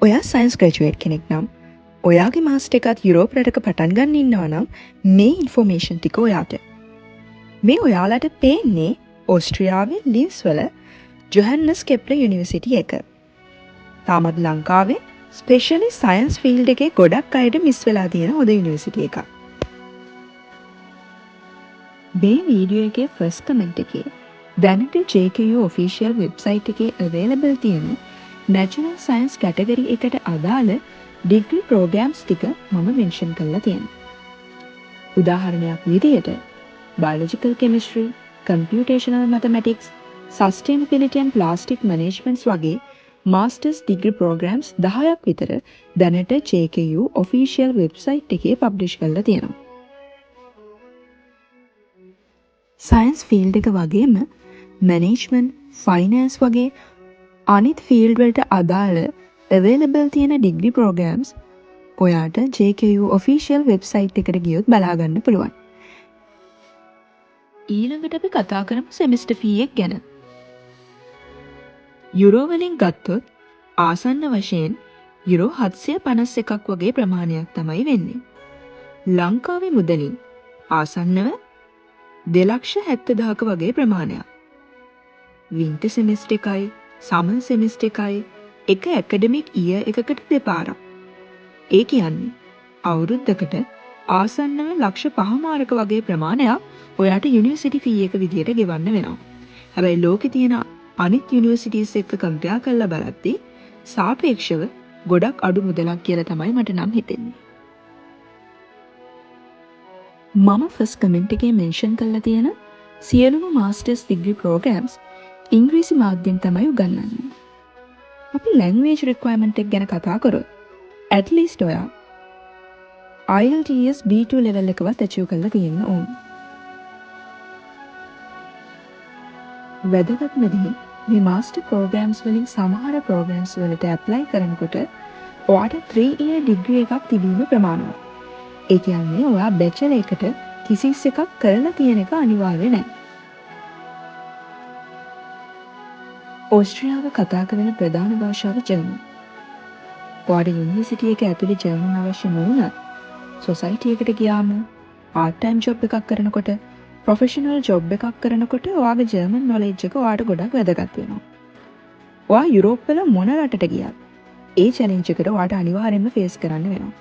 ඔයා science graduate කෙනෙක් නම් ඔයාගේ මාස්ටර් එකත් යුරෝප් රටක පටන් ගන්න ඉන්නවා නම් මේ ඉන්ෆෝමේෂන් ටික ඔයාට. මේ ඔයාලට පේන්නේ ඕස්ට්‍රියාවේ ලින්ස් වල ජොහන්නස් කෙප්ලර් යුනිවර්සිටි එක. තාමත් ලංකාවේ ස්පෙෂලි සයන්ස් ෆීල්ඩ් එකේ ගොඩක් අයට මිස් වෙලා තියෙන හොඳ යුනිවර්සිටි එකක්. මේ වීඩියෝ එකේ ෆස්ට් කමෙන්ට් එකේ දැනට JKU ඔෆිෂියල් වෙබ්සයිට් එකේ අවైలබල් තියෙන නැචරල් සයන්ස් කැටගරි එකට අදාළ ඩිග්‍රී ප්‍රෝග්‍රෑම්ස් ටික මම මෙන්ෂන් කරලා තියෙනවා. උදාහරණයක් විදිහට biological chemistry, computational mathematics, sustainability and plastic managements වගේ මාස්ටර්ස් ඩිග්‍රී ප්‍රෝග්‍රෑම්ස් 10ක් විතර දැනට JKU ඔෆිෂියල් වෙබ්සයිට් එකේ පබ්ලිෂ් කරලා තියෙනවා. සයන්ස් ෆීල්ඩ් එක වගේම මැනේජ්මන්ට්, ෆයිනෑන්ස් වගේ අනිත් ෆීල්ඩ් වලට අදාළ අවైలබල් තියෙන ඩිග්‍රී ප්‍රෝග්‍රෑම්ස් ඔයාට JKU ඔෆිෂියල් වෙබ්සයිට් එකට ගියොත් බලා ගන්න පුළුවන්. ඊළඟට අපි කතා කරමු සෙමිස්ටර් ෆී එක ගැන. යුරෝ වලින් ගත්තොත් ආසන්න වශයෙන් යුරෝ 751ක් වගේ ප්‍රමාණයක් තමයි වෙන්නේ. ලංකාවේ මුදලින් ආසන්නව 2,70,000ක වගේ ප්‍රමාණයක්. වින්ටර් සෙමිස්ටර් එකයි සමර් සෙමිස්ටර් එකයි එක ඇකඩමික් ඉයර් එකකට දෙපාරක්. ඒ කියන්නේ අවුරුද්දකට ආසන්නව ලක්ෂ 5මාරක වගේ ප්‍රමාණයක් ඔයාට යුනිවර්සිටි ෆී එක විදියට ගෙවන්න වෙනවා. හැබැයි ලෝකේ තියෙන අනිත් යුනිවර්සිටිස් එක්ක කම්පෙයාර් කරලා බලද්දී සාපේක්ෂව ගොඩක් අඩු මුදලක් කියලා තමයි මට නම් හිතෙන්නේ. මම ෆස්ට් කමෙන්ට් එකේ මෙන්ෂන් කරලා තියෙන සියලුම මාස්ටර්ස් ඩිග්‍රී ප්‍රෝග්‍රෑම්ස් ඉංග්‍රීසි මාධ්‍යෙන් තමයි උගන්වන්නේ. අපි ලැන්ග්වේජ් රික්වයර්මන්ට් එක ගැන කතා කරොත් at least ඔයා IELTS B2 level එකවත් achieve කරලා තියෙන්න ඕන. වැදගත්ම දේ මේ මාස්ටර් ප්‍රෝග්‍රෑම්ස් වලින් සමහර ප්‍රෝග්‍රෑම්ස් වලට ඇප්ලයි කරනකොට ඔයාට 3 year ඩිග්‍රී එකක් තිබීම ප්‍රමාණවත්. ඒ කියන්නේ ඔයා බැචලර් එකට තිසිස් එකක් කරලා තියෙන එක අනිවාර්ය නැහැ. ඕස්ට්‍රියාව කතා කරන ප්‍රධාන භාෂාව ජර්මන්. ඔයාට යුනිවර්සිටි එක ඇතුලේ ජර්මන් අවශ්‍ය නොවුණත් සොසයිටි එකට ගියාම පාර්ට් ටයිම් ජොබ් එකක් කරනකොට ප්‍රොෆෙෂනල් ජොබ් එකක් කරනකොට ඔයාගේ ජර්මන් නොලෙජ් එක ඔයාට ගොඩක් වැදගත් වෙනවා. ඔයා යුරෝප් වල මොන රටට ගියත් ඒ චැලෙන්ජ් එකට ඔයාට අනිවාර්යයෙන්ම ෆේස් කරන්න වෙනවා.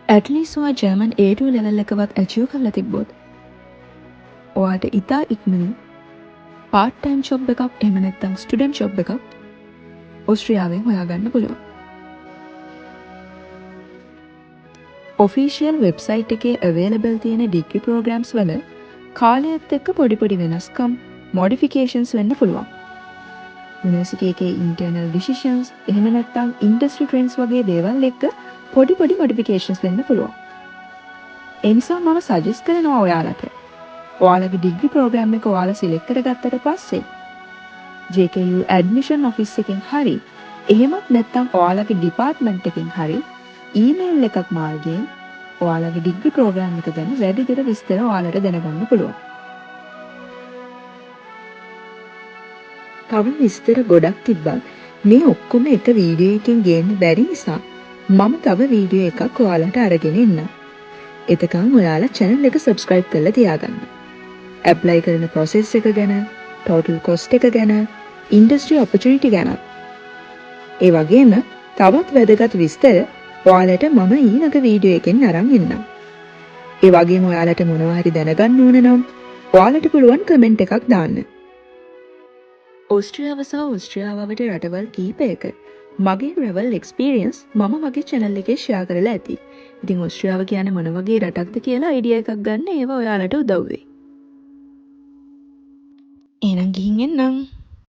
at least ඔයා ජර්මන් A2 level එකවත් achieve කරලා තිබ්බොත් ඔයාට ඉතා ඉක්මනින් පාර්ට් ටයිම් ජොබ් එකක් එහෙම නැත්නම් ස්ටුඩන්ට් ජොබ් එකක් ඕස්ට්‍රියාවෙන් හොයාගන්න පුළුවන්. ඔෆිෂියල් වෙබ්සයිට් එකේ අවైలබල් තියෙන ඩිග්‍රී ප්‍රෝග්‍රෑම්ස් වල කාලයත් එක්ක පොඩි වෙනස්කම් මොඩිෆිකේෂන්ස් වෙන්න පුළුවන්. යුනිවර්සිටි එකේ ඉන්ටර්නල් ඩිසිෂන්ස් එහෙම නැත්නම් ඉන්ඩස්ට්‍රි ට්‍රෙන්ඩ්ස් වගේ දේවල් එක්ක පොඩි මොඩිෆිකේෂන්ස් වෙන්න පුළුවන්. ඒ නිසා මම සජෙස්ට් කරනවා ඔයාලට ඔයාලගේ ඩිග්‍රී ප්‍රෝග්‍රෑම් එක ඔයාලා සිලෙක්ට් කරගත්තට පස්සේ JKU ඇඩ්මිෂන් ඔෆිස් එකෙන් හරි එහෙමත් නැත්නම් ඔයාලගේ ඩිපාර්ට්මන්ට් එකෙන් හරි ඊමේල් එකක් මාර්ගයෙන් ඔයාලගේ ඩිග්‍රී ප්‍රෝග්‍රෑම් එක ගැන වැඩිදුර විස්තර ඔයාලට දැනගන්න පුළුවන්. තව විස්තර ගොඩක් තිබ්බත් මේ ඔක්කොම එක වීඩියෝ එකකින් ගේන්න බැරි නිසා මම තව වීඩියෝ එකක් ඔයාලට අරගෙන එන්නම්. එතකන් ඔයාලා channel එක subscribe කරලා තියාගන්න. apply කරන process එක ගැන, total cost එක ගැන, industry opportunity ගැන. ඒ වගේම තවත් වැදගත් විස්තර ඔයාලට මම ඊළඟ වීඩියෝ එකෙන් අරන් එන්නම්. ඒ වගේම ඔයාලට මොනවා හරි දැනගන්න ඕන නම් ඔයාලට පුළුවන් කමෙන්ට් එකක් දාන්න. ඕස්ට්‍රියාව සහ ඕස්ට්‍රියාවට රටවල් කීපයක මගේ travel experience මම මගේ channel එකේ share කරලා ඇති. ඉතින් ඕස්ට්‍රියාව කියන්නේ මොන වගේ රටක්ද කියලා idea එකක් ගන්න ඒව ඔයාලට උදව් වෙයි. එහෙනම් ගිහින් එන්නම්.